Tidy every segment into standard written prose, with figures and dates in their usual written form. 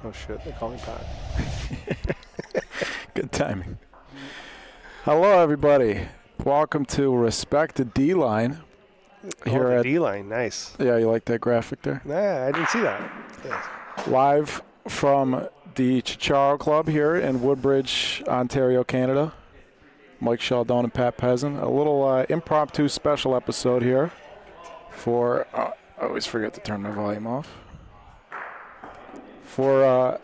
Oh, shit. They call me Pat. Good timing. Hello, everybody. Welcome to Respect the D-Line. Here at D-Line. Nice. Yeah, you like that graphic there? Nah, I didn't see that. Yes. Live from the Ciociaro Club here in Woodbridge, Ontario, Canada. Mike Sheldon and Pat Peasant. A little impromptu special episode here for... I always forget to turn my volume off. For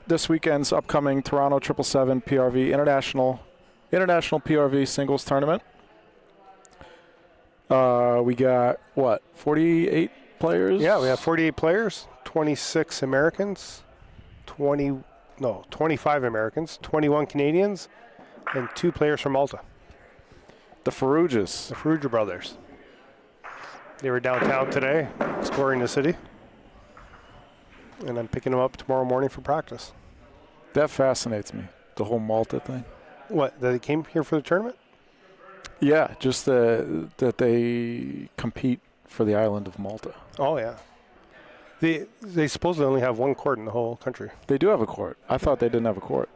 this weekend's upcoming Toronto 777 PRV International PRV Singles Tournament. We got, 48 players? Yeah, we have 48 players, 26 Americans, 25 Americans, 21 Canadians, and 2 players from Malta. The Ferrugas. The Ferruga brothers. They were downtown today, exploring the city. And I'm picking them up tomorrow morning for practice. That fascinates me, the whole Malta thing. What, that they came here for the tournament? Yeah, just that they compete for the island of Malta. Oh, yeah. They supposedly only have one court in the whole country. They do have a court. I thought they didn't have a court.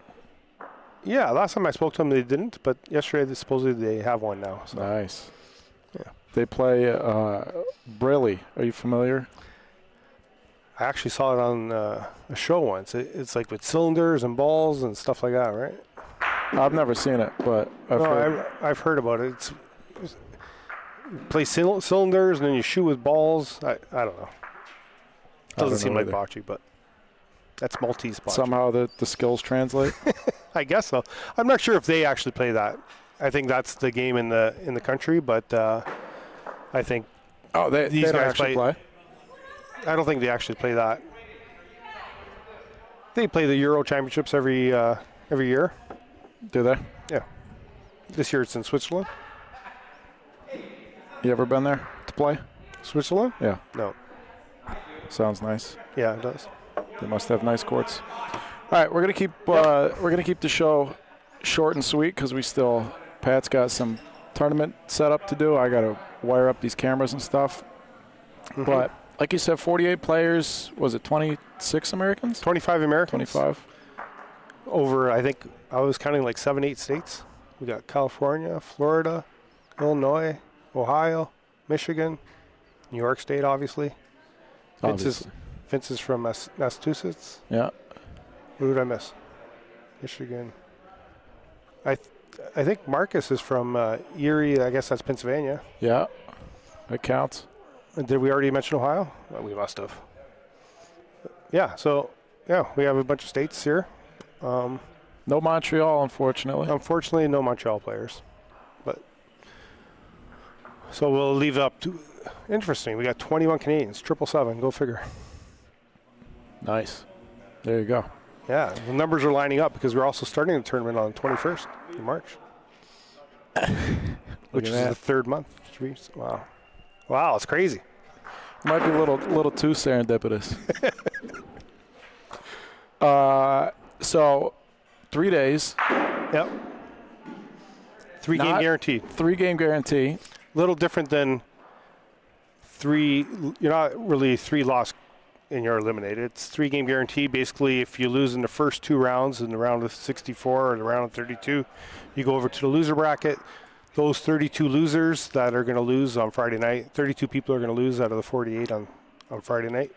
Yeah, last time I spoke to them, they didn't, but yesterday, supposedly they have one now. So. Nice. Yeah. They play Briley. Are you familiar? I actually saw it on a show once. It's like with cylinders and balls and stuff like that, right? I've never seen it, but I've heard about it. It's play cylinders and then you shoot with balls. I don't know. Doesn't seem like bocce, but that's Maltese bocce. Somehow the skills translate. I guess so. I'm not sure if they actually play that. I think that's the game in the country, but I think these guys play. I don't think they actually play that. They play the Euro Championships every year. Do they? Yeah. This year it's in Switzerland. You ever been there to play? Switzerland? Yeah. No. Sounds nice. Yeah, it does. They must have nice courts. All right, we're gonna keep the show short and sweet because Pat's got some tournament setup to do. I gotta wire up these cameras and stuff. Mm-hmm. But like you said, 48 players. Was it 26 Americans? 25 Americans. 25. Over, I think I was counting like 7-8 states. We got California, Florida, Illinois, Ohio, Michigan, New York State, obviously. Vince is from Massachusetts. Yeah. Who did I miss? Michigan. I think Marcus is from Erie. I guess that's Pennsylvania. Yeah, that counts. Did we already mention Ohio? Well, we must have. Yeah. So yeah, we have a bunch of states here. No Montreal, unfortunately. Unfortunately, no Montreal players. But so we'll leave up to. Interesting. We got 21 Canadians. 777. Go figure. Nice. There you go. Yeah, the numbers are lining up because we're also starting the tournament on the 21st of March, which is the third month. Wow, it's crazy. Might be a little too serendipitous. So 3 days. Yep. 3-game guaranteed. 3-game guarantee. A little different than three. You're not really 3 loss and you're eliminated. It's 3-game guarantee. Basically, if you lose in the first 2 rounds, in the round of 64 or the round of 32, you go over to the loser bracket. Those 32 losers that are going to lose on Friday night, 32 people are going to lose out of the 48 on Friday night.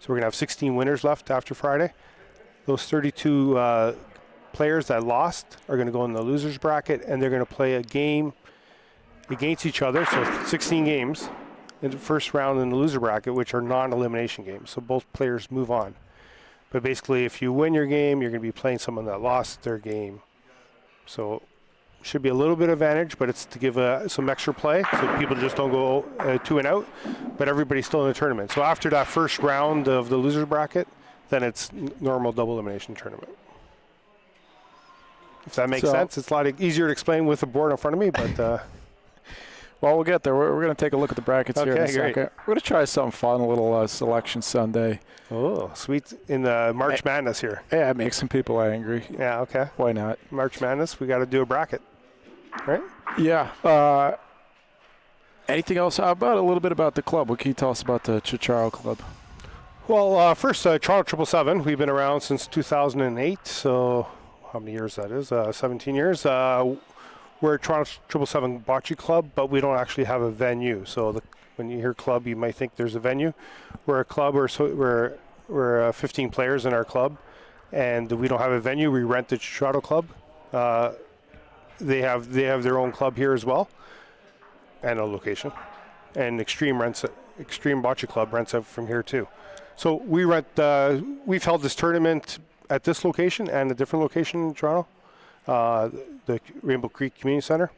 So we're going to have 16 winners left after Friday. Those 32 players that lost are going to go in the losers bracket, and they're going to play a game against each other. So 16 games in the first round in the loser bracket, which are non-elimination games. So both players move on. But basically, if you win your game, you're going to be playing someone that lost their game. So should be a little bit of advantage, but it's to give some extra play so people just don't go 2 and out, but everybody's still in the tournament. So after that first round of the loser bracket, then it's normal double elimination tournament. If that makes sense. It's a lot easier to explain with the board in front of me, but... Well, we'll get there. We're going to take a look at the brackets here in a second. Great. We're going to try something fun, a little Selection Sunday. Oh, sweet. In the March Madness here. Yeah, make some people angry. Yeah, okay. Why not? March Madness, we got to do a bracket, right? Yeah. Anything else? How about a little bit about the club? What can you tell us about the Ciociaro Club? Well, first, Toronto 777. We've been around since 2008, so how many years that is? 17 years. We're a Toronto 777 Bocce Club, but we don't actually have a venue. So when you hear club, you might think there's a venue. We're a club. We're 15 players in our club, and we don't have a venue. We rent the Ciociaro Club. They have their own club here as well, and a location. And Extreme Bocce Club rents out from here too. So we rent. We've held this tournament at this location and a different location in Toronto, the Rainbow Creek Community Center.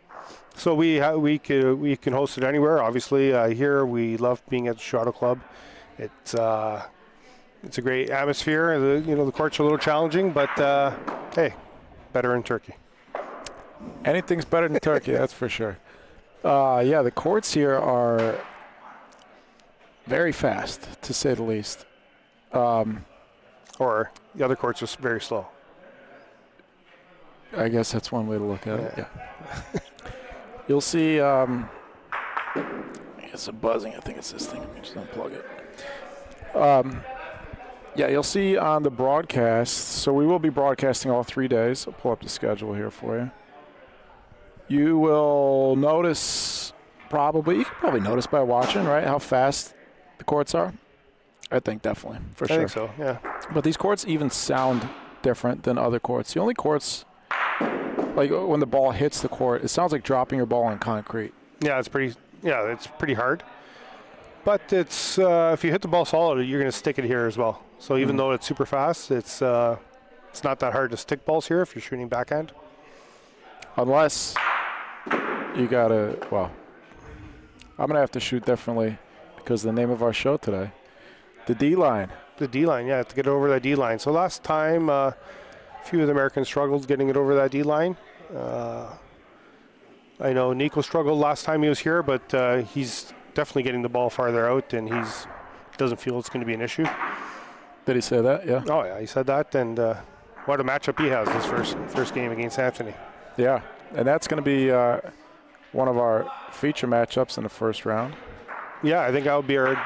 So we can host it anywhere. Obviously, here we love being at the Ciociaro Club. It's a great atmosphere. The courts are a little challenging, but hey, better in Turkey. Anything's better than Turkey, that's for sure. Yeah, the courts here are very fast, to say the least. Or the other courts are very slow. I guess that's one way to look at it. Yeah. You'll see. It's a buzzing. I think it's this thing. Let me just unplug it. Yeah, you'll see on the broadcast. So we will be broadcasting all 3 days. I'll pull up the schedule here for you. You will notice you can probably notice by watching, right, how fast the courts are. I think definitely, for sure. I think so, yeah. But these courts even sound different than other courts. The only courts, like when the ball hits the court, it sounds like dropping your ball on concrete. Yeah, it's pretty hard. But it's if you hit the ball solid, you're going to stick it here as well. So even though it's super fast, it's not that hard to stick balls here if you're shooting backhand. Unless you gotta, I'm gonna have to shoot differently because the name of our show today, the D line. The D line, yeah, to get over that D line. So last time, a few of the Americans struggled getting it over that D line. I know Nico struggled last time he was here, but he's definitely getting the ball farther out, and doesn't feel it's going to be an issue. Did he say that? Yeah. Oh yeah, he said that, and what a matchup he has this first game against Anthony. Yeah, and that's going to be one of our feature matchups in the first round. Yeah, I think that'll be our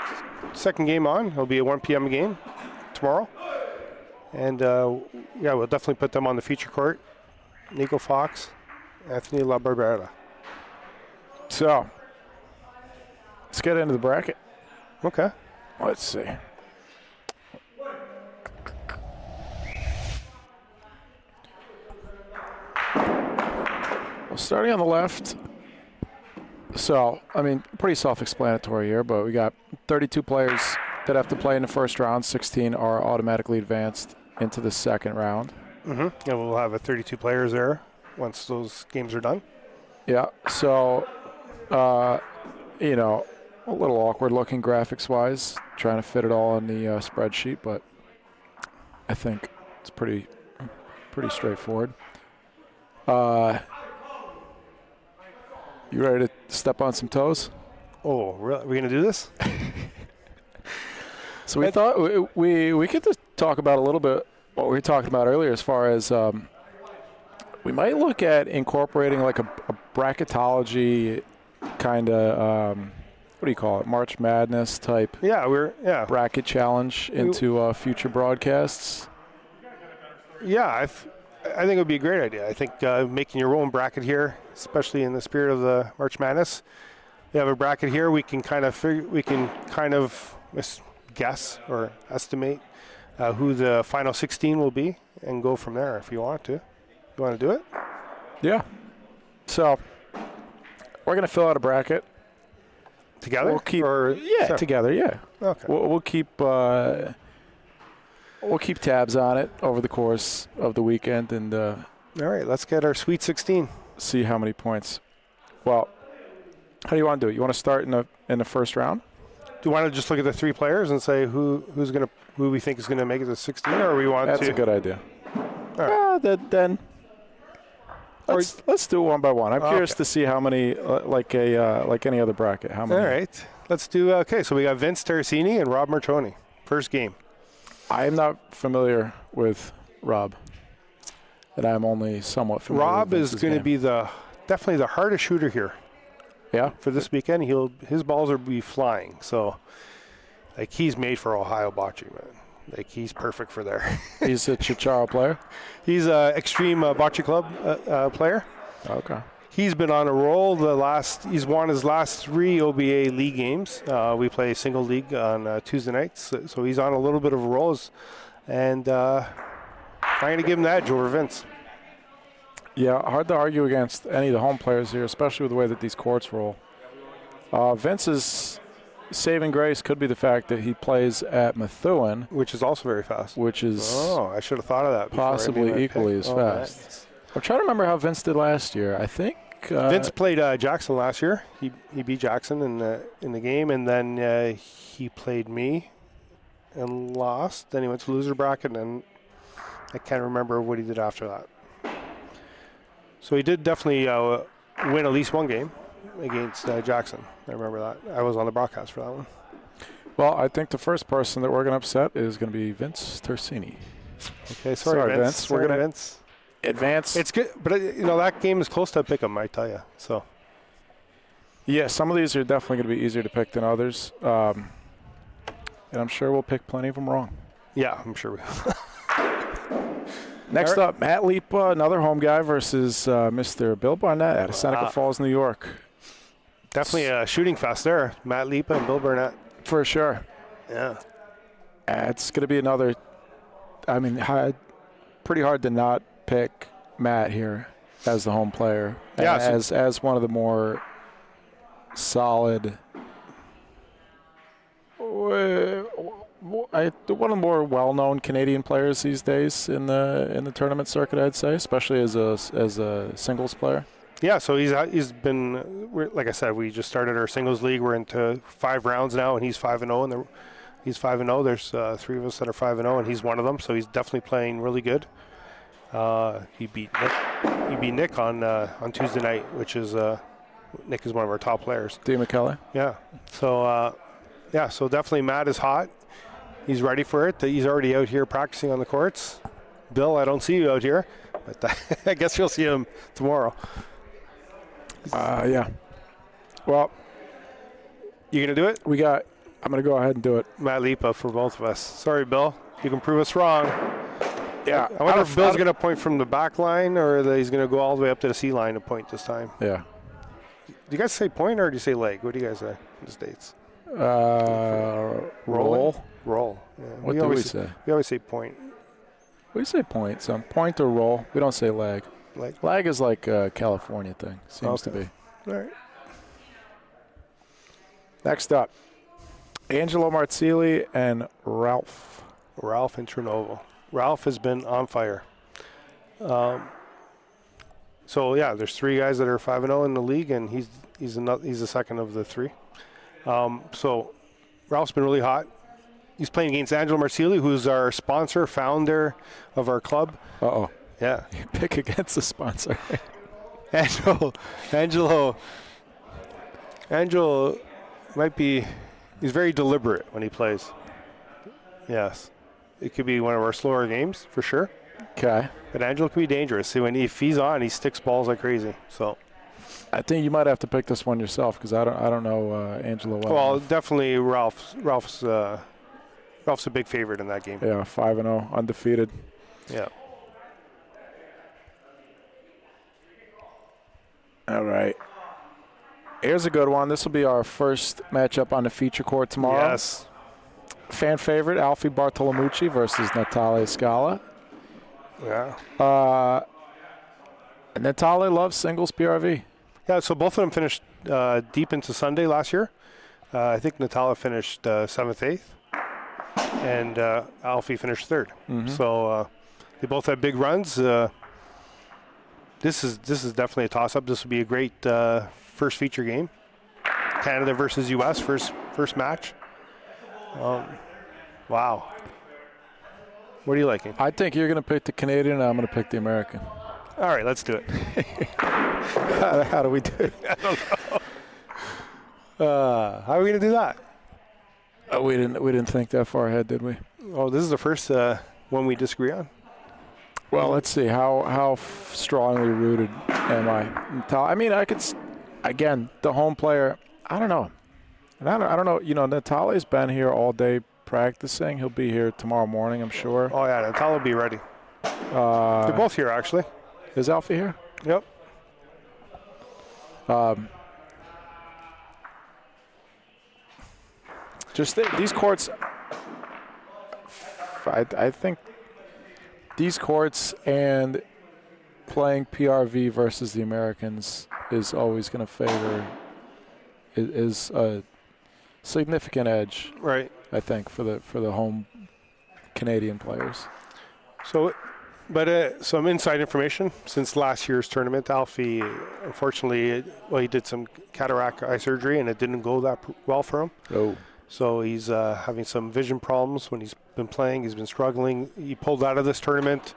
second game on. It'll be a 1 p.m. game tomorrow. And, yeah, we'll definitely put them on the feature court. Nico Fox, Anthony La Barbera. So, let's get into the bracket. Okay. Let's see. Well, starting on the left, so, I mean, pretty self-explanatory here, but we got 32 players that have to play in the first round. 16 are automatically advanced into the second round. Mm-hmm. And we'll have 32 players there once those games are done. Yeah, so, a little awkward looking graphics-wise, trying to fit it all in the spreadsheet, but I think it's pretty straightforward. You ready to step on some toes? Oh, really? Are we going to do this? So we thought we could just talk about a little bit what we were talking about earlier as far as we might look at incorporating like a bracketology kind of, what do you call it, March Madness type bracket challenge into future broadcasts. Yeah, I think it would be a great idea. I think making your own bracket here, especially in the spirit of the March Madness, we have a bracket here. We can kind of guess or estimate who the final 16 will be, and go from there if you want to. You want to do it? Yeah. So we're gonna fill out a bracket together. We'll keep separate? Together. Yeah. Okay. We'll keep tabs on it over the course of the weekend, and all right, let's get our Sweet 16. See how many points. Well, how do you want to do it? You want to start in the first round? Do you want to just look at the 3 players and say who we think is going to make it to 16, or we want That's a good idea. All right. Then let's do it one by one. I'm curious to see how many, like any other bracket. How many? All right, let's do. Okay, so we got Vince Terracini and Rob Martoni. First game. I am not familiar with Rob, and I'm only somewhat familiar. Rob with is going to be definitely the hardest shooter here. Yeah. For this weekend, his balls will be flying. So Like, he's made for Ohio Bocce, man. Like, he's perfect for there. He's a Ciociaro player? He's a extreme Bocce Club player. Okay. He's been on a roll. He's won his last 3 OBA league games. We play single league on Tuesday nights, so he's on a little bit of a roll. And I'm going to give him the edge over Vince. Yeah, hard to argue against any of the home players here, especially with the way that these courts roll. Vince's saving grace could be the fact that he plays at Methuen, which is also very fast. Which is I should have thought of that. Possibly equally as fast. Nice. I'm trying to remember how Vince did last year. I think Vince played Jackson last year. He beat Jackson in the game, and then he played me and lost. Then he went to loser bracket, and I can't remember what he did after that. So he did definitely win at least one game against Jackson. I remember that. I was on the broadcast for that one. Well, I think the first person that we're going to upset is going to be Vince Tersini. Okay, sorry Vince. We're going to advance. It's good, but that game is close to a pick 'em, I tell you. So. Yeah, some of these are definitely going to be easier to pick than others, and I'm sure we'll pick plenty of them wrong. Yeah, I'm sure we will. Next up, Matt Lipa, another home guy versus Mr. Bill Barnett out of Seneca Falls, New York. Definitely a shooting fest there. Matt Lipa and Bill Barnett. For sure. Yeah. It's going to be another, pretty hard to not pick Matt here as the home player. Yeah. As one of the more solid, one of the more well-known Canadian players these days in the tournament circuit, I'd say, especially as a singles player. Yeah, so he's been, like I said, we just started our singles league. We're into 5 rounds now, and he's 5-0, and he's 5-0. There's 3 of us that are 5-0, and he's one of them. So he's definitely playing really good. He beat Nick on Tuesday night, which is Nick is one of our top players. D. McKellar. Yeah. So so definitely Matt is hot. He's ready for it. He's already out here practicing on the courts. Bill, I don't see you out here, but I guess you'll see him tomorrow. Yeah. Well, you gonna do it? I'm gonna go ahead and do it. Matt Lipa for both of us. Sorry, Bill. You can prove us wrong. Yeah. I wonder if Bill's gonna point from the back line or that he's gonna go all the way up to the C line to point this time. Yeah. Do you guys say point or do you say leg? What do you guys say in the States? Roll. Roll. Yeah. What do we say? We always say point. We say point. So point or roll. We don't say leg. Lag is like a California thing. Seems to be. All right. Next up, Angelo Marzilli and Ralph. Ralph Intronovo. Ralph has been on fire. So yeah, there's 3 guys that are 5-0 in the league, and he's the second of the 3. So Ralph's been really hot. He's playing against Angelo Marzilli, who's our sponsor, founder of our club. Uh-oh. Yeah. You pick against the sponsor. Angelo might be, he's very deliberate when he plays. Yes. It could be one of our slower games for sure. Okay. But Angelo can be dangerous. See, if he's on, he sticks balls like crazy. So I think you might have to pick this one yourself because I don't know Angelo well. Well, definitely Ralph's a big favorite in that game. Yeah, 5-0, undefeated. Yeah. All right. Here's a good one. This will be our first matchup on the feature court tomorrow. Yes. Fan favorite, Alfie Bartolomucci versus Natale Scala. Yeah. Natale loves singles PRV. Yeah, so both of them finished deep into Sunday last year. I think Natale finished 7th, 8th, and Alfie finished 3rd. Mm-hmm. So they both had big runs. This is definitely a toss-up. This will be a great first feature game. Canada versus U.S. first match. Wow. What are you liking? I think you're going to pick the Canadian, and I'm going to pick the American. All right, let's do it. How do we do it? I don't know. How are we going to do that? We didn't think that far ahead, did we? Oh, this is the first one we disagree on. Well, let's see. How strongly rooted am I? I mean, I could, again, the home player, I don't know. And I don't know. You know, Natale's been here all day practicing. He'll be here tomorrow morning, I'm sure. Oh, yeah, Natale will be ready. They're both here, actually. Is Alfie here? Yep. Just these courts, I think these courts and playing PRV versus the Americans is always going to favor, is a significant edge, Right. I think, for the home Canadian players. So, but some inside information since last year's tournament, Alfie, unfortunately, he did some cataract eye surgery and it didn't go that well for him. Oh. So he's having some vision problems when he's been playing. He's been struggling. He pulled out of this tournament,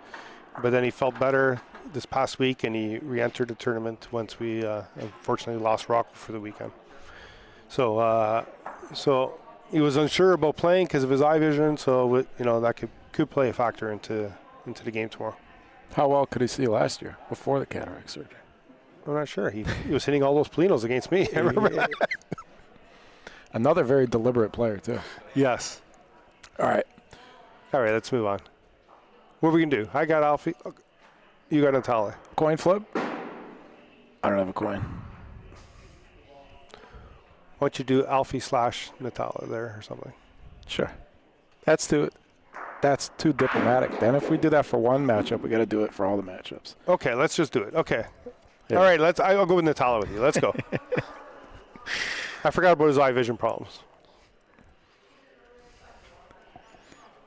but then he felt better this past week and he re-entered the tournament once we unfortunately lost Rockwell for the weekend. So he was unsure about playing because of his eye vision. So that could play a factor into the game tomorrow. How well could he see last year before the cataract surgery? I'm not sure. He was hitting all those Polinos against me. I remember that. Another very deliberate player, too. Yes. All right, let's move on. What are we going to do? I got Alfie. You got Natale. Coin flip? I don't have a coin. Why don't you do Alfie / Natale there or something? Sure. That's too diplomatic. Then if we do that for one matchup, we got to do it for all the matchups. Okay, let's just do it. Okay. Yeah. All right, I'll go with Natale with you. Let's go. I forgot about his eye vision problems.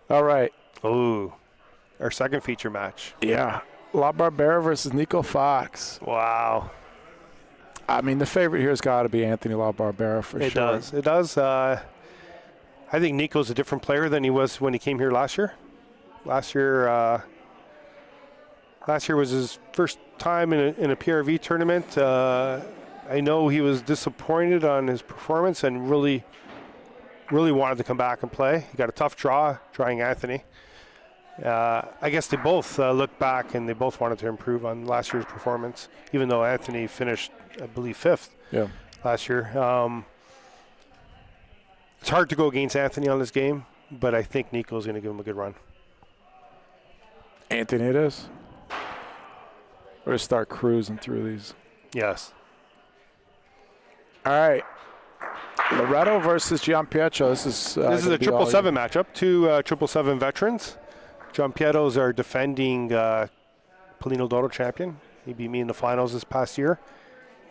All right. Ooh, our second feature match. Yeah. La Barbera versus Nico Fox. Wow. I mean, the favorite here has got to be Anthony La Barbera for sure. It does. I think Nico's a different player than he was when he came here last year. Last year was his first time in a PRV tournament. I know he was disappointed on his performance and really wanted to come back and play. He got a tough draw, trying Anthony. I guess they both looked back and they both wanted to improve on last year's performance, even though Anthony finished, I believe, 5th last year. It's hard to go against Anthony on this game, but I think Nico's going to give him a good run. Anthony it is. We're going to start cruising through these. Yes. All right. Loretto versus Giampietro. This is a 777 matchup. Two 777 veterans. Giampietto's our defending Polino Dodo champion. He beat me in the finals this past year.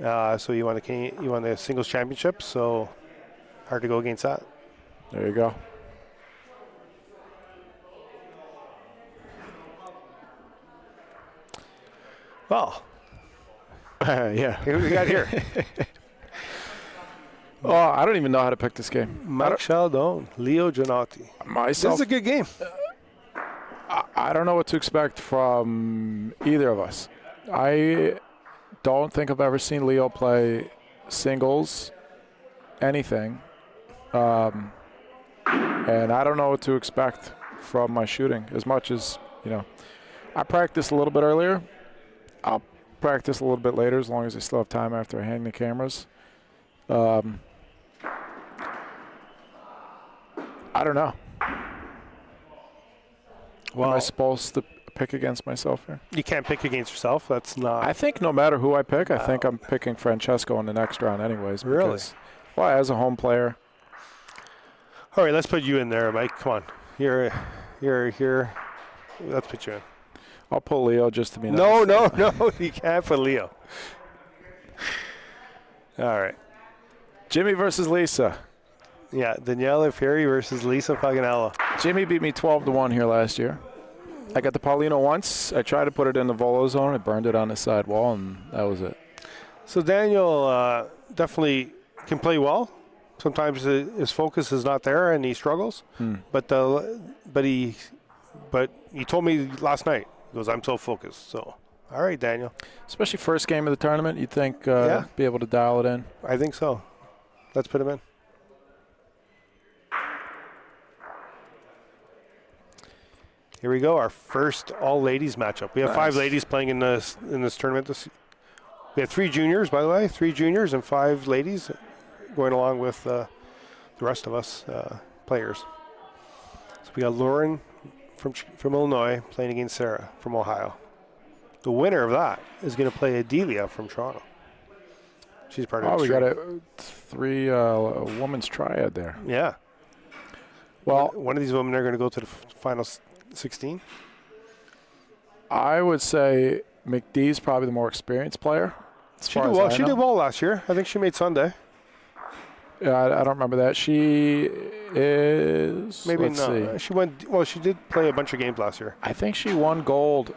So you won the singles championship. So hard to go against that. There you go. Well, yeah. Who we got here? Oh, I don't even know how to pick this game. Mike Chaldon, Leo Giannotti. This is a good game. I don't know what to expect from either of us. I don't think I've ever seen Leo play singles, anything. And I don't know what to expect from my shooting as much as, I practiced a little bit earlier. I'll practice a little bit later as long as I still have time after I hang the cameras. I don't know. Well, am I supposed to pick against myself here? You can't pick against yourself. That's not. I think no matter who I pick, I think I'm picking Francesco in the next round anyways. Really? Well, as a home player. All right, let's put you in there, Mike. Come on. You're here. Let's put you in. I'll pull Leo just to be nice. No. You can't put Leo. All right. Jimmy versus Lisa. Yeah, Daniela Ferry versus Lisa Paganello. Jimmy beat me 12-1 here last year. I got the Paulino once. I tried to put it in the volo zone. I burned it on the side wall, and that was it. So Daniel definitely can play well. Sometimes his focus is not there, and he struggles. But he told me last night, he goes, I'm so focused. So, all right, Daniel. Especially first game of the tournament, you'd think be able to dial it in. I think so. Let's put him in. Here we go, our first all-ladies matchup. We have 5 ladies playing in this tournament. We have 3 juniors, by the way, 3 juniors and 5 ladies going along with the rest of us players. So we got Lauren from Illinois playing against Sarah from Ohio. The winner of that is going to play Adelia from Toronto. She's part of. Oh, we got a women's triad there. Yeah. Well, one of these women are going to go to the final 16. I would say McDee's probably the more experienced player. She did well last year. I think she made Sunday. Yeah, I don't remember that. She is. Maybe let's not. See. She went. Well, she did play a bunch of games last year. I think she won gold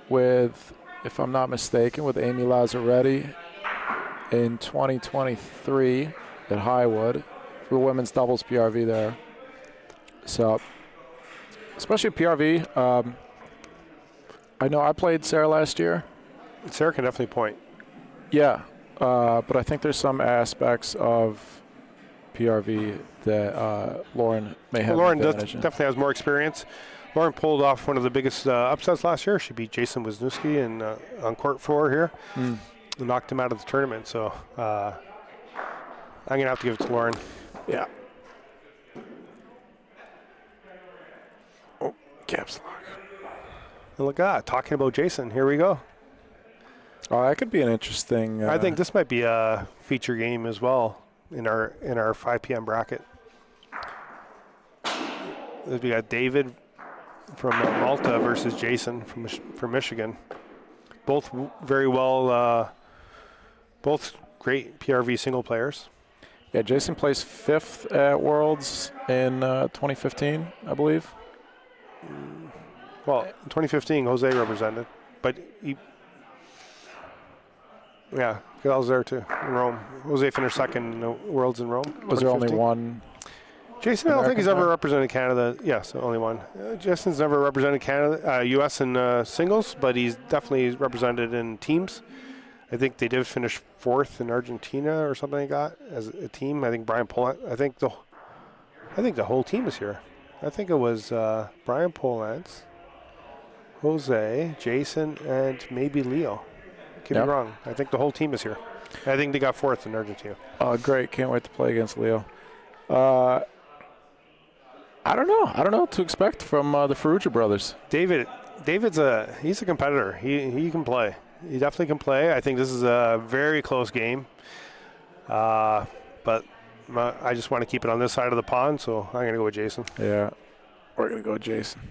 with, if I'm not mistaken, with Amy Lazzaretti in 2023 at Highwood for the women's doubles PRV there. So, especially PRV. I know I played Sarah last year. Sarah can definitely point. Yeah, but I think there's some aspects of PRV that Lauren may have. Lauren definitely has more experience. Lauren pulled off one of the biggest upsets last year. She beat Jason Wisniewski on court 4 here. Knocked him out of the tournament. So I'm going to have to give it to Lauren. Yeah. Oh, caps lock. And look at that, talking about Jason. Here we go. Oh, that could be an interesting. I think this might be a feature game as well in our 5 p.m. bracket. We got David from Malta versus Jason from Michigan. Both very well, both great PRV single players. Yeah, Jason placed 5th at Worlds in 2015, I believe. Well, in 2015, Jose represented, but yeah, I was there too in Rome. Jose finished 2nd in the Worlds in Rome. Was there only one? Jason, I don't think he's ever represented Canada. Yes, only one. Jason's never represented Canada, U.S. in singles, but he's definitely represented in teams. I think they did finish 4th in Argentina or something like that as a team. I think Brian Polant. I think the whole team is here. I think it was Brian Polance, Jose, Jason, and maybe Leo. Could be wrong. I think the whole team is here. I think they got 4th in Argentina. Oh, great. Can't wait to play against Leo. I don't know. I don't know what to expect from the Ferrugia brothers. David's he's a competitor. He can play. He definitely can play. I think this is a very close game. But I just want to keep it on this side of the pond, so I'm going to go with Jason. Yeah, we're going to go with Jason.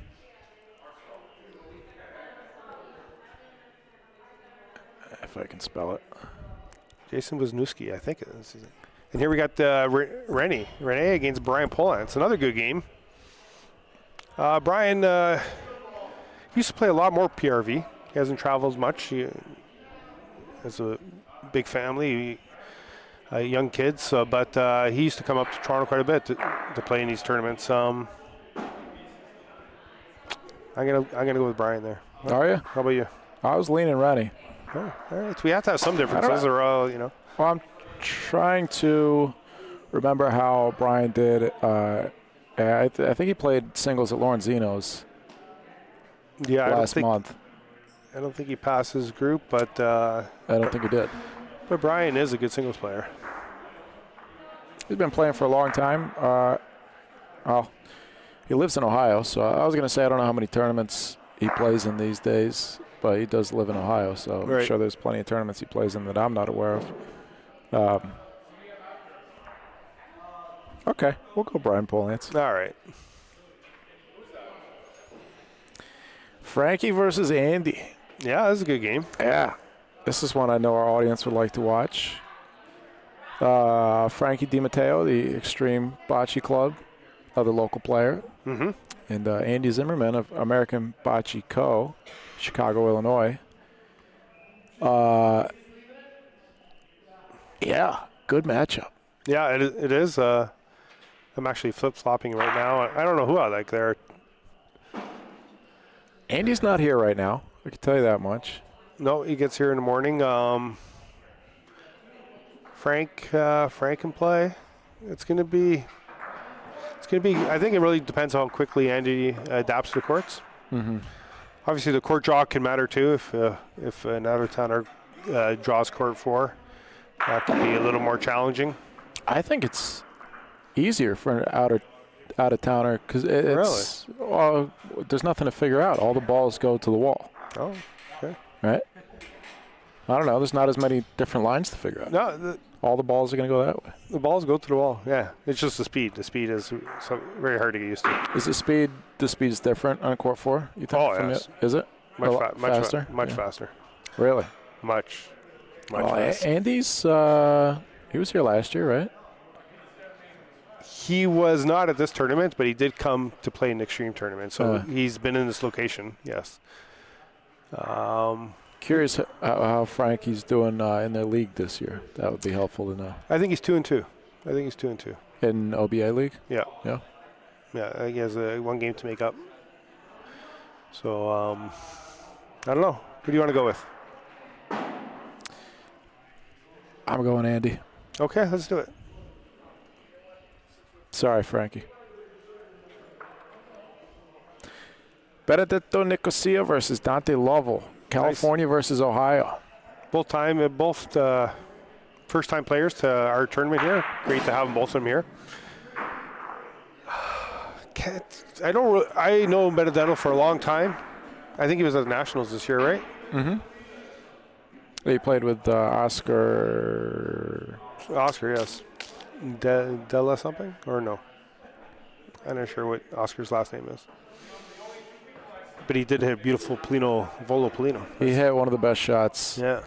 If I can spell it. Jason Wisniewski, I think it is. And here we got Renee against Brian Polance. Another good game. Brian used to play a lot more PRV. He hasn't traveled much. He has a big family, young kids, but he used to come up to Toronto quite a bit to play in these tournaments. I'm gonna go with Brian there. Are you? How about you? I was leaning Rennie. Oh, all right. So we have to have some differences, or Well, I'm trying to remember how Brian did. I think he played singles at Lorenzino's last month. I don't think he passed his group, but I don't think he did. But Brian is a good singles player. He's been playing for a long time. He lives in Ohio, so I was going to say I don't know how many tournaments he plays in these days, but he does live in Ohio, so I'm sure there's plenty of tournaments he plays in that I'm not aware of. Okay, we'll go Brian Polance. All right. Frankie versus Andy. Yeah, this is a good game. Yeah, this is one I know our audience would like to watch. Frankie DiMatteo, the Extreme Bocce Club, other local player. Mm-hmm. And Andy Zimmerman of American Bocce Co., Chicago, Illinois. Yeah, good matchup. Yeah, it is. I'm actually flip-flopping right now. I don't know who I like there. Andy's not here right now. I can tell you that much. No, he gets here in the morning. Frank can play. It's gonna be. I think it really depends how quickly Andy adapts to the courts. Mm-hmm. Obviously, the court draw can matter too. If another towner draws court 4, that could be a little more challenging. I think it's easier for an out of towner because it's there's nothing to figure out. All the balls go to the wall. Oh, okay. Right. I don't know. There's not as many different lines to figure out. No, all the balls are going to go that way. the balls go to the wall. Yeah, it's just the speed. The speed is so very hard to get used to. Is the speed's different on court 4? You think? Oh, yes. Is it? Much faster? Much faster. Really? Much Well, faster. Andy's, he was here last year, right? He was not at this tournament, but he did come to play in the Extreme tournament. So he's been in this location, yes. Curious how Frankie's doing in their league this year. That would be helpful to know. I think he's 2-2. In OBA league? Yeah. Yeah. Yeah, I think he has one game to make up. So, I don't know. Who do you want to go with? I'm going Andy. Okay, let's do it. Sorry, Frankie. Benedetto Nicosia versus Dante Lovell. California versus Ohio. Both first-time players to our tournament here. Great to have them both of them here. I know Benedetto for a long time. I think he was at the Nationals this year, right? Mm-hmm. He played with Oscar. Oscar, yes. Della something or no? I'm not sure what Oscar's last name is. But he did hit a beautiful Volo Polino. He hit one of the best shots. Yeah.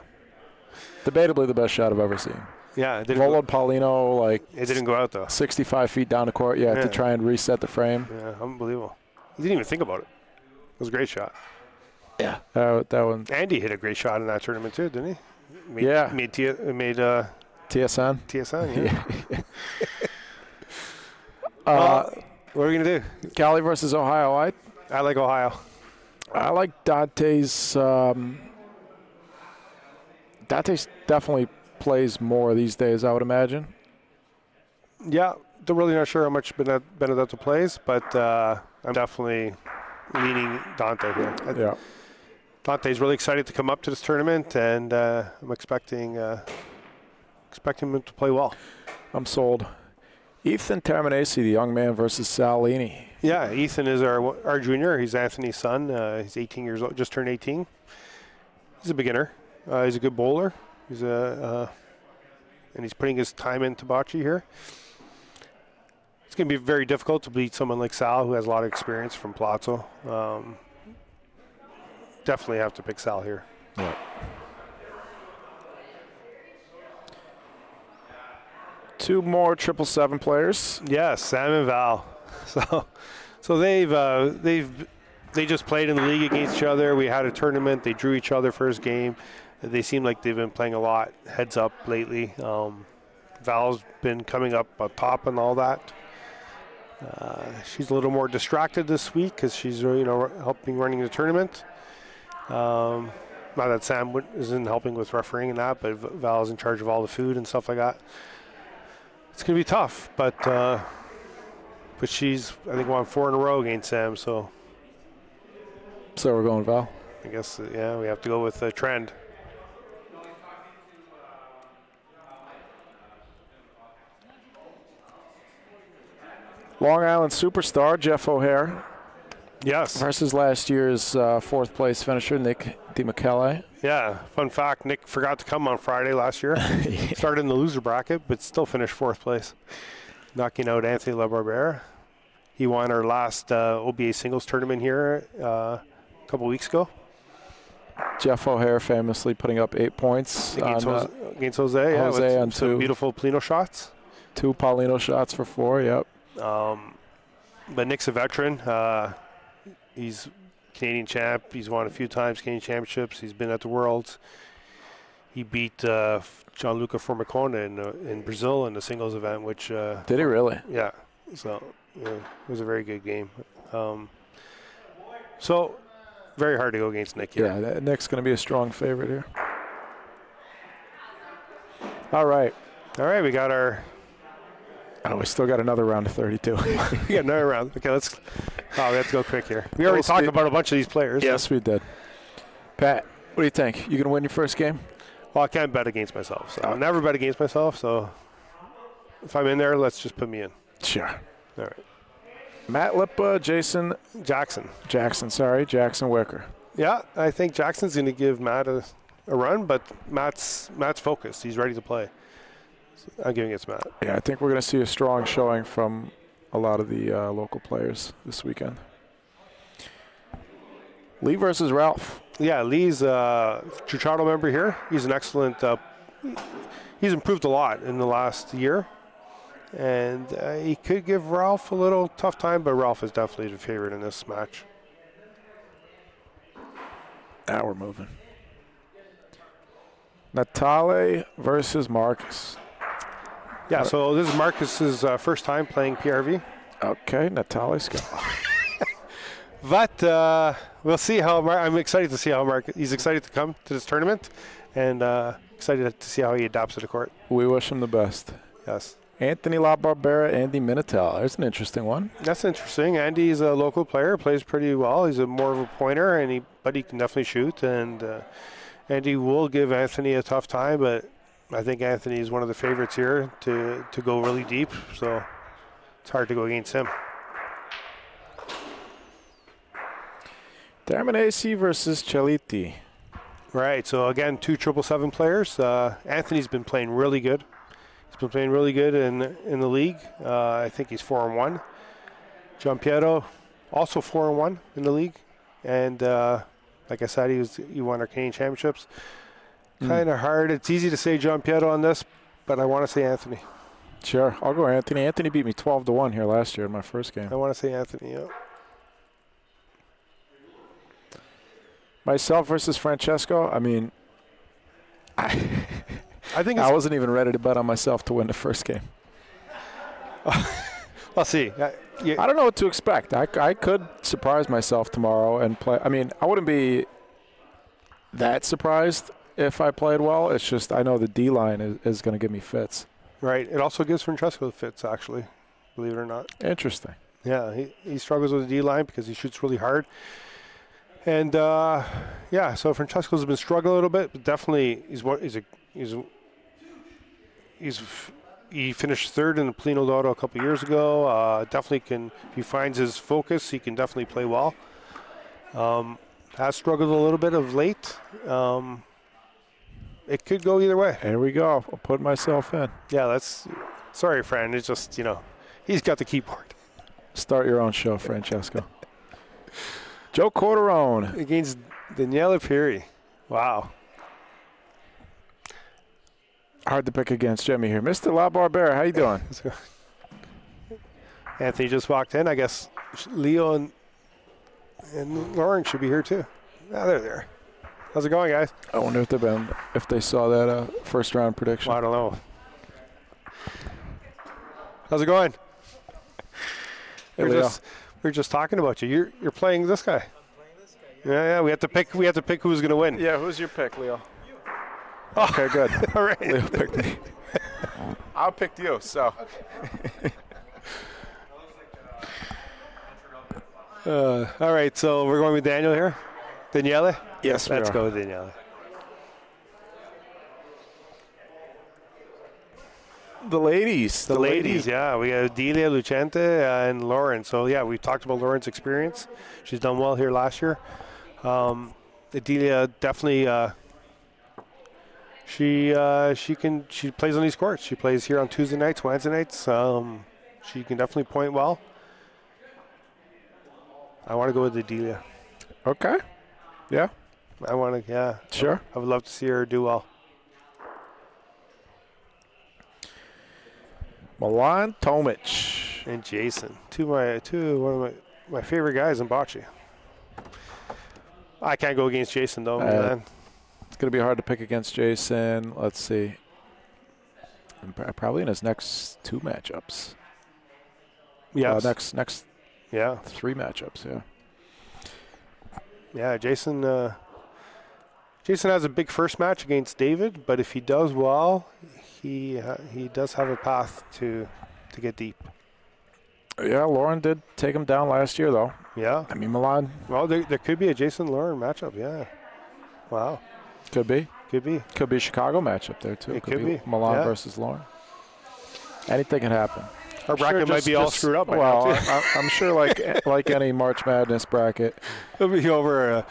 Debatably the best shot I've ever seen. Yeah. Volo Polino, like. It didn't go out, though. 65 feet down the court, to try and reset the frame. Yeah, unbelievable. He didn't even think about it. It was a great shot. Yeah. That one. Andy hit a great shot in that tournament, too, didn't he? Made TSN. TSN, yeah. What are we going to do? Cali versus Ohio. I like Ohio. I like Dante's. Dante's definitely plays more these days, I would imagine. Yeah, they're really not sure how much Benedetto plays, but I'm definitely leaning Dante here. Yeah. Dante's really excited to come up to this tournament, and I'm expecting him to play well. I'm sold. Ethan Terminesi, the young man, versus Salini. Yeah, Ethan is our junior. He's Anthony's son. He's 18 years old, just turned 18. He's a beginner. He's a good bowler. And he's putting his time into bocce here. It's going to be very difficult to beat someone like Sal, who has a lot of experience from Palazzo. Definitely have to pick Sal here. Yeah. Two more 777 players. Yes, Sam and Val. So they just played in the league against each other. We had a tournament. They drew each other first game. They seem like they've been playing a lot heads up lately. Val's been coming up on top and all that. She's a little more distracted this week because she's helping running the tournament. Not that Sam isn't helping with refereeing and that, but Val's in charge of all the food and stuff like that. It's going to be tough, but she's, I think, won 4 in a row against Sam, so we're going Val. I guess, we have to go with the trend. Long Island superstar Jeff O'Hare. Yes. Versus last year's fourth place finisher, Nick DiMichele. Yeah, fun fact, Nick forgot to come on Friday last year. Started in the loser bracket, but still finished 4th place, knocking out Anthony LaBarbera. He won our last OBA singles tournament here a couple weeks ago. Jeff O'Hare famously putting up 8 points against Jose. Jose with on some 2 beautiful Polino shots. 2 Paulino shots for 4, yep. But Nick's a veteran. He's Canadian champ. He's won a few times Canadian championships. He's been at the Worlds. He beat Gianluca Formicone in Brazil in the singles event, which did he really? Yeah. So it was a very good game. So very hard to go against Nick here. Yeah, Nick's going to be a strong favorite here. All right, we got our. Oh, we still got another round of 32. We got another round. Okay, we have to go quick here. We already talked about a bunch of these players. Yes, we did. Pat, what do you think? You going to win your first game? Well, I can't bet against myself. So I'll never bet against myself. So if I'm in there, let's just put me in. Sure. All right. Matt Lippa, Jackson Wicker. Yeah, I think Jackson's going to give Matt a run, but Matt's focused. He's ready to play. So I'm giving it to Matt. Yeah, I think we're going to see a strong showing from a lot of the local players this weekend. Lee versus Ralph. Yeah, Lee's a Ciociaro member here. He's an excellent. He's improved a lot in the last year, and he could give Ralph a little tough time, but Ralph is definitely the favorite in this match. Now we're moving. Natale versus Marcus. Yeah, so this is Marcus's first time playing PRV. Okay, Natale's go. But we'll see how. I'm excited to see how Marcus. He's excited to come to this tournament, and excited to see how he adapts to the court. We wish him the best. Yes. Anthony LaBarbera, Andy Minitel. There's an interesting one. That's interesting. Andy's a local player, plays pretty well. He's more of a pointer, but he can definitely shoot. And Andy will give Anthony a tough time, but I think Anthony is one of the favorites here to go really deep. So it's hard to go against him. Darmanesi versus Chaliti. Right. So again, 2 777 players. Anthony's been playing really good. He's been playing really good in the league. I think he's 4-1. Giampiero also 4-1 in the league, and like I said, he won our Canadian championships. Kind of hard. It's easy to say Giampiero on this, but I want to say Anthony. Sure, I'll go Anthony. Anthony beat me 12-1 here last year in my first game. I want to say Anthony. Yeah. Myself versus Francesco. I mean, I think I wasn't even ready to bet on myself to win the first game. I'll see. I don't know what to expect. I could surprise myself tomorrow and play. I mean, I wouldn't be that surprised if I played well. It's just I know the D line is going to give me fits. Right. It also gives Francesco fits, actually, believe it or not. Interesting. Yeah, he struggles with the D line because he shoots really hard. And yeah, so Francesco's been struggling a little bit, but definitely he finished third in the Plino Lotto a couple years ago. Definitely can, if he finds his focus, he can definitely play well. Has struggled a little bit of late. It could go either way. There we go. I'll put myself in. Yeah, sorry, Fran. It's just, he's got the keyboard. Start your own show, Francesco. Joe Corderone against Daniela Piri. Wow. Hard to pick against Jimmy here. Mr. LaBarbera, how you doing? Anthony just walked in. I guess Leo and Lauren should be here too. Ah, they're there. How's it going, guys? I wonder if they saw that first round prediction. Well, I don't know. How's it going? Hey, Leo. We're just talking about you. You're playing this guy. I'm playing this guy. Yeah. We have to pick who's going to win. Yeah. Who's your pick, Leo? Oh. Okay. Good. All right. Leo picked me. I picked you. So. All right. So we're going with Daniel here. Daniele. Yes. Let's go with Daniele. The ladies. The ladies, yeah. We have Delia, Lucente, and Lauren. So, yeah, we talked about Lauren's experience. She's done well here last year. Delia definitely, she plays on these courts. She plays here on Tuesday nights, Wednesday nights. She can definitely point well. I want to go with the Delia. Okay. Yeah. I want to, yeah. Sure. I would love to see her do well. Milan Tomic and Jason, one of my favorite guys in Bocce. I can't go against Jason though, man. It's going to be hard to pick against Jason. Let's see. Probably in his next 2 matchups. Yeah. Next. Yeah. 3 matchups. Yeah. Yeah, Jason has a big first match against David, but if he does well, he does have a path to get deep. Yeah, Lauren did take him down last year, though. Yeah. I mean, Milan. Well, there could be a Jason-Lauren matchup, yeah. Wow. Could be. Could be. Could be a Chicago matchup there, too. It could be. Milan versus Lauren. Anything can happen. Our bracket might be all screwed up by well, now, too. I'm sure like any March Madness bracket. It'll be over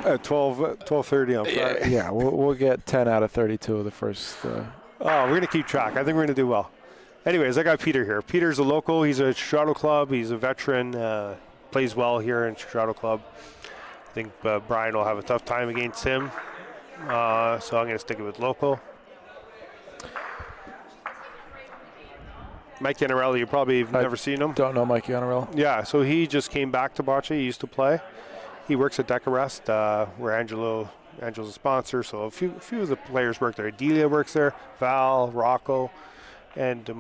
at 12:30 on Friday. Yeah, we'll get 10 out of 32 of the first. Oh, we're going to keep track. I think we're going to do well. Anyways, I got Peter here. Peter's a local. He's a Ciociaro Club. He's a veteran. Plays well here in Ciociaro Club. I think Brian will have a tough time against him. So I'm going to stick it with local. Mike Yanarelli, you probably have never seen him. Don't know Mike Yanarelli. Yeah, so he just came back to Bocce. He used to play. He works at Decorest, where Angelo's a sponsor. So a few of the players work there. Delia works there, Val, Rocco, and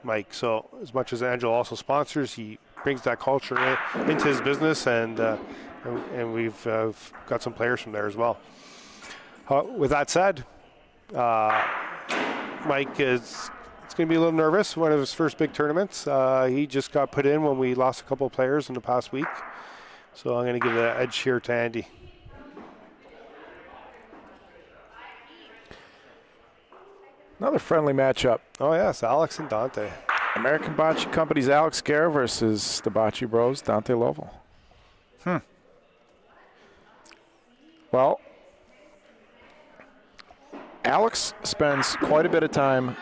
Mike. So as much as Angelo also sponsors, he brings that culture into his business, and we've got some players from there as well. With that said, Mike is going to be a little nervous. One of his first big tournaments. He just got put in when we lost a couple of players in the past week. So I'm going to give the edge here to Andy. Another friendly matchup. Oh, yes, Alex and Dante. American Bocce Company's Alex Guerra versus the Bocce Bros, Dante Lovell. Well, Alex spends quite a bit of time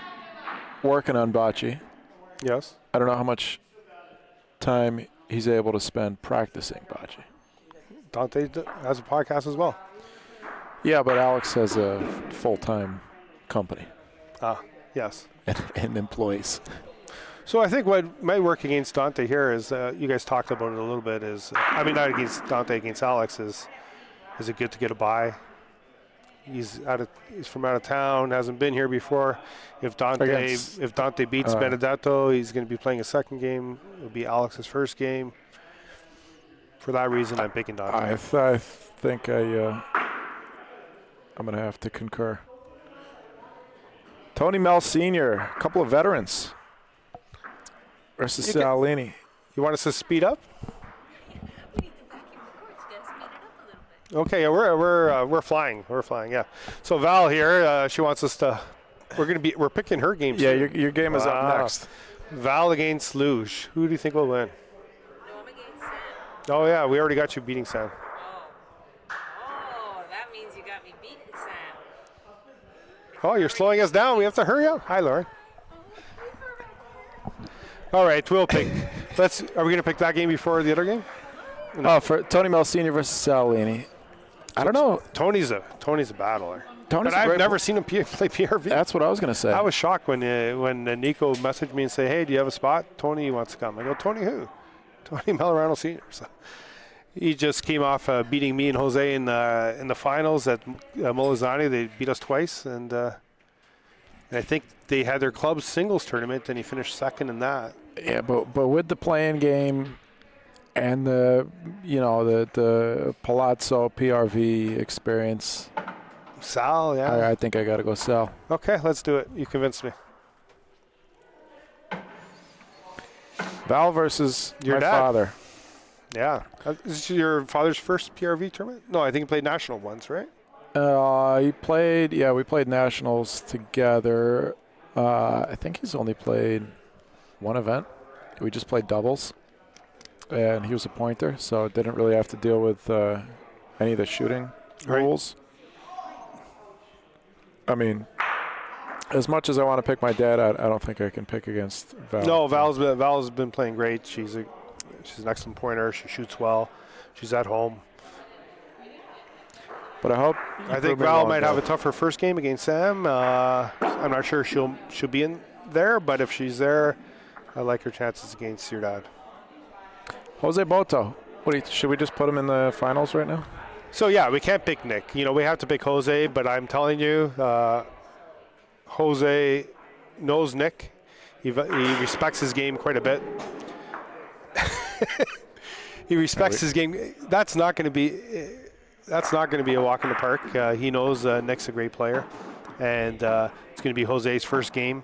working on bocce. Yes. I don't know how much time he's able to spend practicing bocce. Dante has a podcast as well. Yeah, but Alex has a full-time company. Yes. And employees. So I think what might work against Dante here is, you guys talked about it a little bit, is, not against Dante, against Alex, is it good to get a bye? He's from out of town, hasn't been here before. If Dante beats Benedetto, he's going to be playing a second game. It'll be Alex's first game. For that reason, I'm picking Dante. I think I'm going to have to concur. Tony Mel Sr., a couple of veterans versus Salini. You want us to speed up? Okay, yeah, we're flying. We're flying. Yeah. So Val here, she wants us to. We're picking her game. Yeah, your game is up next. Val against Luge. Who do you think will win? No, I'm against Sam. Oh yeah, we already got you beating Sam. Oh, that means you got me beating Sam. Oh, you're slowing us down. We have to hurry up. Hi, Lauren. All right, we'll pick. Are we going to pick that game before the other game? No. Oh, for Tony Mel Sr. versus Salini. I don't know. Tony's a battler. But I've never seen him play PRV. That's what I was going to say. I was shocked when Nico messaged me and said, "Hey, do you have a spot? Tony wants to come." I go, "Tony who?" Tony Melorano Sr. So he just came off beating me and Jose in the finals at Molizani. They beat us twice, and I think they had their club singles tournament, and he finished second in that. Yeah, but with the playing game and the Palazzo PRV experience. Sal, yeah. I think I got to go Sal. Okay, let's do it. You convinced me. Val versus your my dad. father. Yeah. Is this your father's first PRV tournament? No, I think he played national once, right? We played nationals together. I think he's only played one event. We just played doubles. And he was a pointer, so didn't really have to deal with any of the shooting rules. I mean, as much as I want to pick my dad, I don't think I can pick against Val. No, Val's been playing great. She's an excellent pointer. She shoots well. She's at home. But I think Val might have a tougher first game against Sam. I'm not sure she'll be in there, but if she's there, I like her chances against your dad. Jose Boto. Should we just put him in the finals right now? So yeah, we can't pick Nick. We have to pick Jose, but I'm telling you, Jose knows Nick. He respects his game quite a bit. He respects his game. That's not going to be a walk in the park. He knows Nick's a great player, and it's going to be Jose's first game.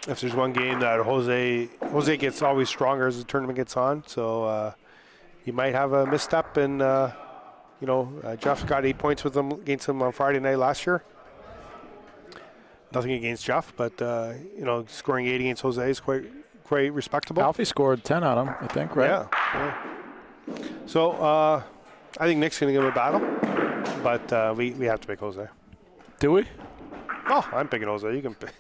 If there's one game that Jose gets always stronger as the tournament gets on, so he might have a misstep. And Jeff got 8 points with him against him on Friday night last year. Nothing against Jeff, but scoring 8 against Jose is quite respectable. Alfie scored 10 on him, I think, right? Yeah. So I think Nick's going to give him a battle, but we have to pick Jose. Do we? Oh, I'm picking Jose. You can pick.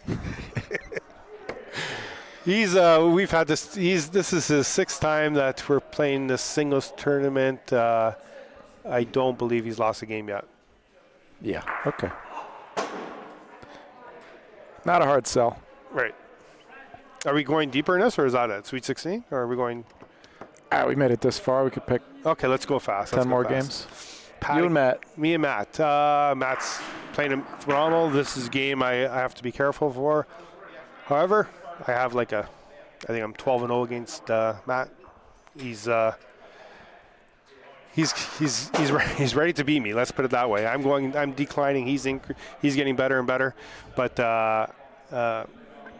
We've had this. This is his 6th time that we're playing this singles tournament. I don't believe he's lost a game yet. Yeah. Okay. Not a hard sell. Right. Are we going deeper in this, or is that it? Sweet 16, or are we going? We made it this far. We could pick Okay, let's go fast. 10 more games. You and Matt. Me and Matt. Matt's playing phenomenal. This is a game I have to be careful for. However, I have I think I'm 12-0 against Matt. He's ready to beat me. Let's put it that way. I'm declining. He's getting better and better. But I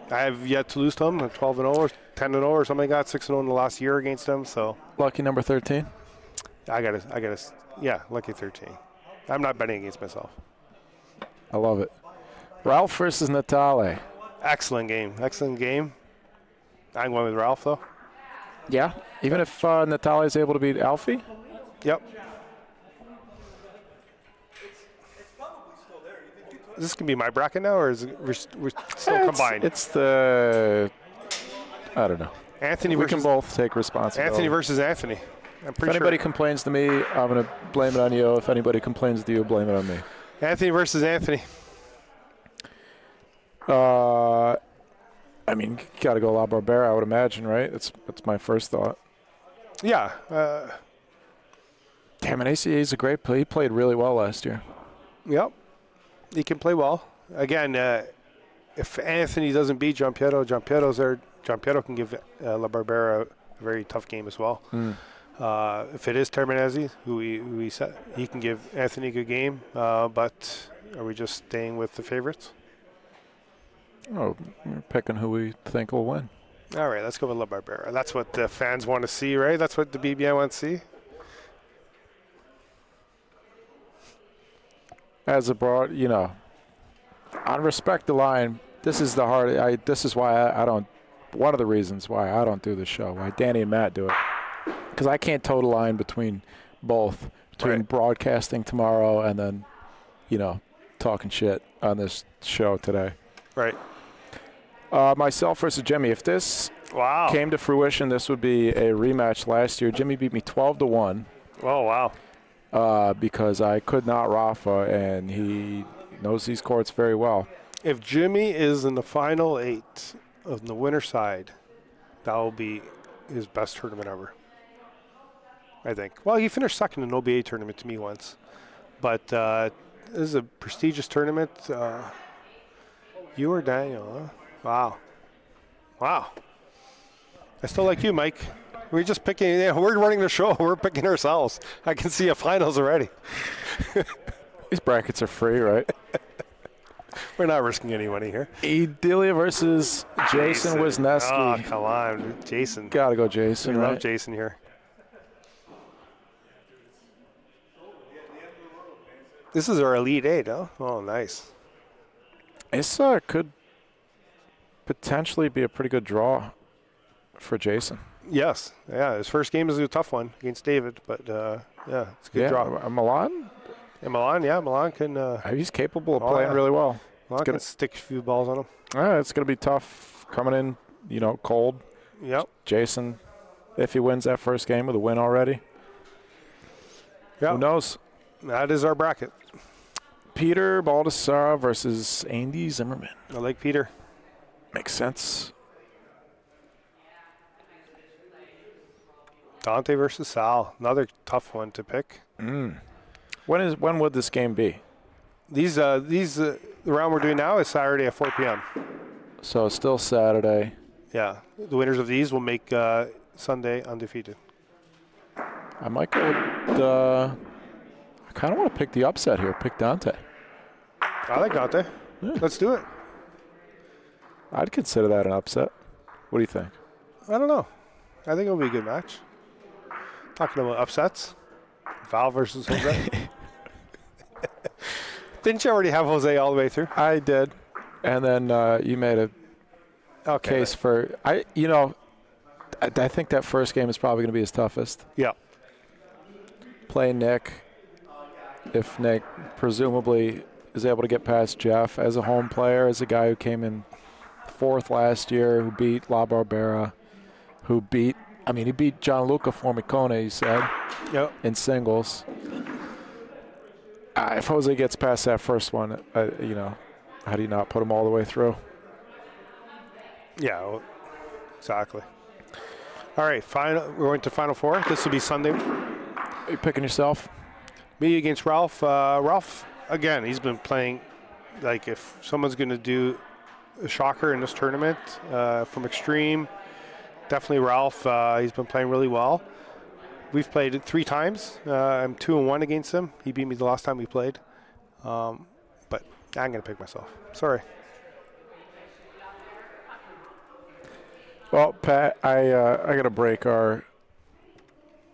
have yet to lose to him. I'm 12-0 or 10-0 or something like that. 6-0 in the last year against him. So Lucky number 13. I gotta. Yeah, lucky 13. I'm not betting against myself. I love it. Ralph versus Natale. Excellent game. I'm going with Ralph though. Yeah. Even if Natale is able to beat Alfie. Yep. Is this gonna be my bracket now, or is we're still combined? It's the. I don't know. Anthony We versus can both take responsibility. Anthony versus Anthony. I'm If pretty anybody sure. complains to me, I'm going to blame it on you. If anybody complains to you, blame it on me. Anthony versus Anthony. I mean, got to go La Barbera, I would imagine, right? That's my first thought. Yeah. Damn, and ACA is a great play. He played really well last year. Yep. He can play well. Again, if Anthony doesn't beat Giampiero, Giampiero can give La Barbera a very tough game as well. If it is Terminezzi, who we said, he can give Anthony a good game. But are we just staying with the favorites? Oh, we're picking who we think will win. All right, let's go with La Barbera. That's what the fans want to see, right? That's what the BBI wants to see. As a broad, on respect the line, this is the hard. This is why I don't. One of the reasons why I don't do the show. Why Danny and Matt do it. Because I can't toe the line between both, Right. broadcasting tomorrow and then, talking shit on this show today. Right. Myself versus Jimmy. If this Wow. came to fruition, this would be a rematch last year. Jimmy beat me 12-1 Oh, wow. because I could not Rafa, and he knows these courts very well. If Jimmy is in the final 8 of the winner side, that will be his best tournament ever, I think. Well, he finished second in an OBA tournament to me once. But this is a prestigious tournament. You or Daniel, huh? Wow. I still like you, Mike. We're just picking. Yeah, we're running the show. We're picking ourselves. I can see a finals already. These brackets are free, right? We're not risking any money here. Delia versus Jason Wisniewski. Oh, come on. Jason. Gotta go Jason, We right? love Jason here. This is our Elite 8, huh? Oh, nice. This could potentially be a pretty good draw for Jason. Yes. Yeah, his first game is a tough one against David, but yeah, it's a good draw. Milan, And Milan can he's capable of Oh, playing yeah. really well. Milan can stick a few balls on him. It's going to be tough coming in, cold. Yep. Jason, if he wins that first game with a win already, who Yep. knows? That is our bracket. Peter Baldassar versus Andy Zimmerman. I like Peter. Makes sense. Dante versus Sal. Another tough one to pick. When would this game be? The round we're doing now is Saturday at 4 p.m. So it's still Saturday. Yeah. The winners of these will make Sunday undefeated. I might go with I kind of want to pick the upset here. Pick Dante. I like Dante. Yeah. Let's do it. I'd consider that an upset. What do you think? I don't know. I think it'll be a good match. Talking about upsets. Val versus Jose. Didn't you already have Jose all the way through? I did. And then you made a case for I think that first game is probably going to be his toughest. Yeah. Play Nick. If Nick presumably is able to get past Jeff as a home player, as a guy who came in 4th last year, who beat La Barbera, he beat Gianluca Formicone, he said, in singles. If Jose gets past that first one, how do you not put him all the way through? Yeah, well, exactly. All right, we're going to Final Four. This will be Sunday. Are you picking yourself? Me against Ralph. Ralph, again, he's been playing, like if someone's going to do a shocker in this tournament from Extreme, definitely Ralph. He's been playing really well. We've played it 3 times. I'm 2-1 against him. He beat me the last time we played. But I'm going to pick myself. Sorry. Well, Pat, I got to break our.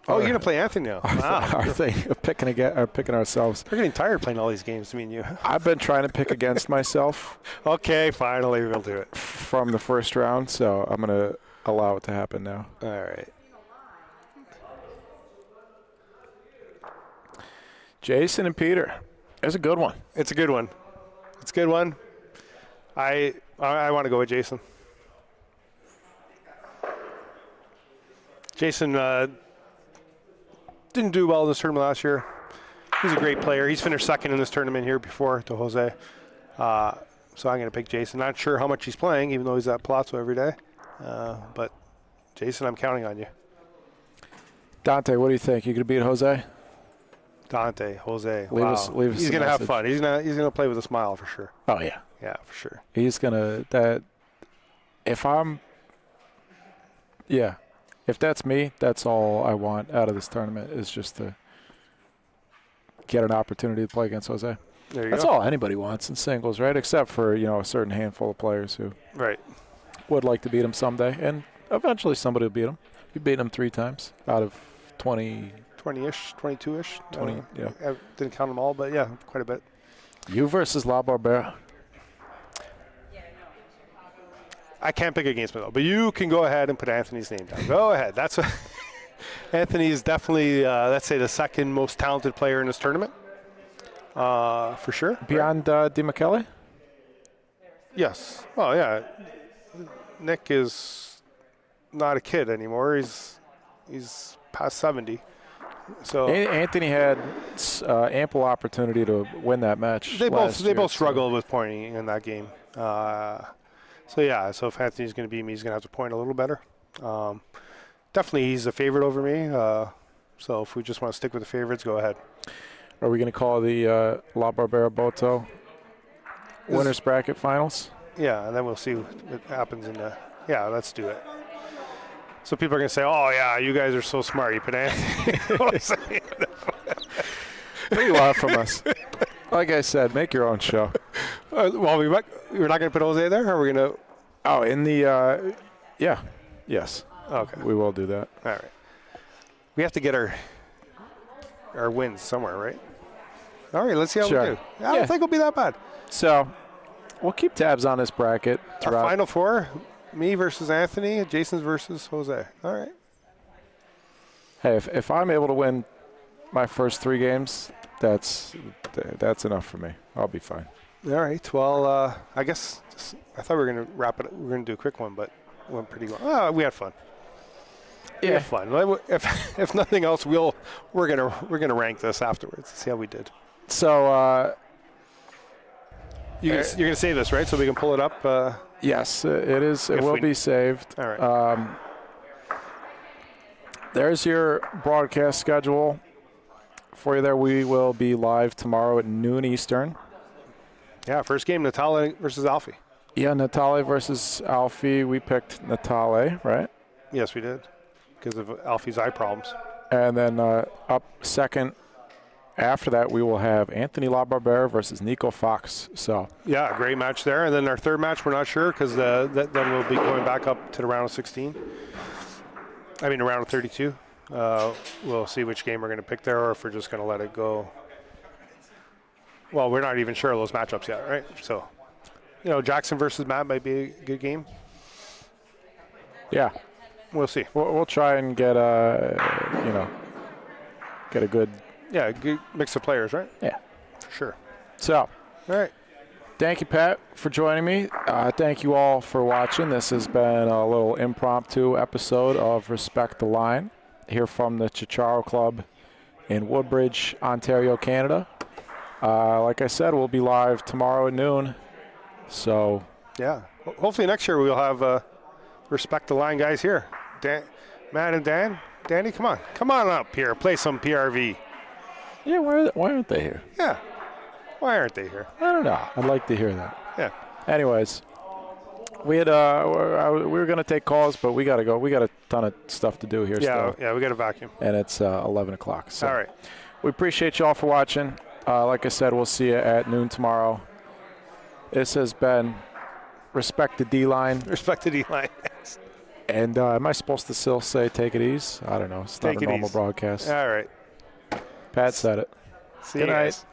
Oh, you're going to play Anthony now. Wow. Our thing of picking ourselves. We're getting tired playing all these games, me and you. I've been trying to pick against myself. Okay, finally we'll do it. From the first round, so I'm going to allow it to happen now. All right. Jason and Peter. There's a good one. It's a good one. It's a good one. I want to go with Jason. Jason didn't do well in this tournament last year. He's a great player. He's finished second in this tournament here before to Jose. So I'm going to pick Jason. Not sure how much he's playing, even though he's at Palazzo every day. But Jason, I'm counting on you. Dante, what do you think? You going to beat Jose? Dante, Jose. Leave us he's going to have message. fun. He's going to play with a smile for sure. Oh, yeah. Yeah, for sure. He's going to if that's me, that's all I want out of this tournament is just to get an opportunity to play against Jose. There you That's go. all anybody wants in singles, right? Except for, a certain handful of players who would like to beat him someday. And eventually somebody will beat him. You beat him 3 times out of 20. 20-ish, 22-ish. 20, yeah. I didn't count them all, but yeah, quite a bit. You versus La Barbera. I can't pick against him, though. But you can go ahead and put Anthony's name down. Go ahead. That's what Anthony is definitely, let's say, the second most talented player in this tournament, for sure. Beyond Di Michele? Yes. Well, yeah. Nick is not a kid anymore. He's past 70. So Anthony had ample opportunity to win that match. They both struggled with pointing in that game. So if Anthony's going to beat me, he's going to have to point a little better. Definitely, he's a favorite over me. So if we just want to stick with the favorites, go ahead. Are we going to call the La Barbera Boto winners bracket finals? Yeah, and then we'll see what happens in the. Yeah, let's do it. So people are going to say, "Oh yeah, you guys are so smart. You put Anthony." What do you want from us? Like I said, make your own show. Well, we're not going to put Jose there, or we're going to. Oh, in the yes. Okay, we will do that. All right. We have to get our wins somewhere, right? All right, let's see how we do. I don't think it'll be that bad. So we'll keep tabs on this bracket. Our Final Four: me versus Anthony, Jason's versus Jose. All right. Hey, if I'm able to win my first 3 games, that's enough for me. I'll be fine. All right. Well, I guess I thought we were going to wrap it. We were going to do a quick one, but it went pretty long. Oh, we had fun. We had fun. If nothing else, we're gonna rank this afterwards. See how we did. So you're gonna save this, right? So we can pull it up. Yes, it is. It will be saved. All right. There's your broadcast schedule for you there. We will be live tomorrow at noon Eastern. Yeah, first game, Natale versus Alfie. Yeah, Natale versus Alfie. We picked Natale, right? Yes, we did, because of Alfie's eye problems. And then up second after that, we will have Anthony La Barbera versus Nico Fox. So yeah, great match there. And then our third match, we're not sure, because then we'll be going back up to the round of 16. I mean, the round of 32. We'll see which game we're going to pick there, or if we're just going to let it go. Well, we're not even sure of those matchups yet, right? So Jackson versus Matt might be a good game. Yeah, We'll see. we'll try and get a good. Yeah, good mix of players, right? Yeah. For sure. So, All right. thank you, Pat, for joining me. Thank you all for watching. This has been a little impromptu episode of Respect the Line here from the Ciociaro Club in Woodbridge, Ontario, Canada. Like I said, we'll be live tomorrow at noon. So, Yeah. Hopefully next year we'll have Respect the Line guys here. Matt and Dan. Danny, come on. Come on up here. Play some PRV. yeah, why aren't they here? Yeah. Why aren't they here? I don't know. I'd like to hear that. Yeah. Anyways, we were going to take calls, but we got to go. We got a ton of stuff to do here still. Yeah, we got a vacuum. And it's 11 o'clock. So All right. we appreciate you all for watching. Like I said, we'll see you at noon tomorrow. This has been Respect the D-Line. Respect the D-line. And am I supposed to still say take it easy? I don't know. It's not Take a it normal easy. broadcast. All right. Pat said it. See Good you night. guys.